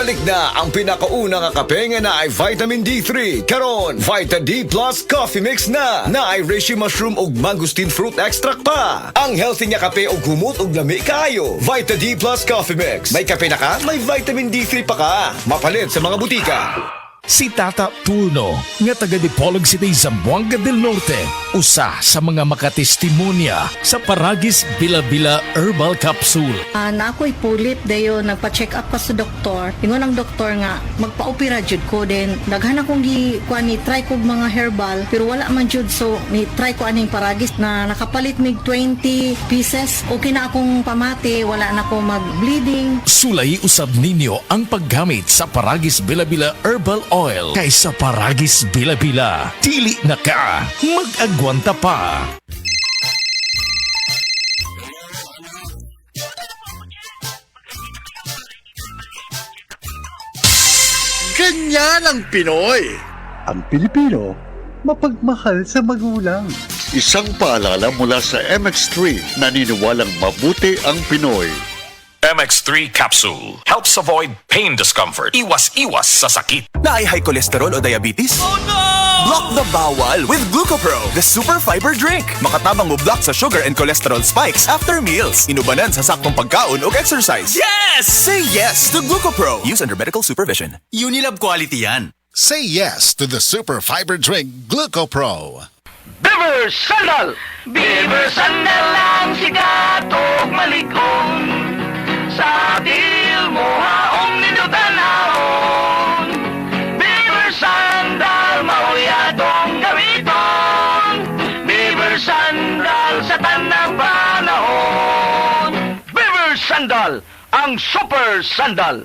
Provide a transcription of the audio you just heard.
Balik na ang pinakaunang kape nga na ay vitamin D3. Karon, Vita D Plus Coffee Mix na ay reishi mushroom ug mangosteen fruit extract pa. Ang healthy nga kape ug humot ug lami kaayo. Vita D Plus Coffee Mix. May kape na ka, may vitamin D3 pa ka. Mapalit sa mga butika. Si Tata Turno, nga taga Dipolog City, Zamboanga del Norte, usa sa mga makatestimonya sa Paragis Bila-Bila Herbal Capsule. Na ako'y pulit dayo, nagpa-check up pa sa doktor. Ingon ang doktor nga, magpa-opera jud ko din. Daghan akong try ko mga herbal, pero wala man jud, so ni-try ko aning Paragis na nakapalit mig 20 pieces. Okay na akong pamati, wala na akong mag-bleeding. Sulay usab ninyo ang paggamit sa Paragis Bila-Bila Herbal Oil kaysa Paragis Bila-Bila. Dili na ka, mag-agwanta pa. Ganyan ang Pinoy. Ang Pilipino, mapagmahal sa magulang. Isang paalala mula sa MX3, naniniwalang mabuti ang Pinoy. MX3 Capsule helps avoid pain discomfort. Iwas-iwas sa sakit. Na ay high cholesterol o diabetes? Oh no! Block the bawal with Glucopro, the super fiber drink. Makatabang mo block sa sugar and cholesterol spikes after meals. Inubanan sa saktong pagkaon o exercise. Yes! Say yes to Glucopro. Use under medical supervision. Unilab quality yan. Say yes to the super fiber drink Glucopro. Beaver Sandal! Beaver Sandal ang sigat o malikong. Sa til mo haong ninutanahon. Beaver Sandal, mauyadong gamiton. Beaver Sandal sa tanang panahon. Beaver Sandal, ang super sandal.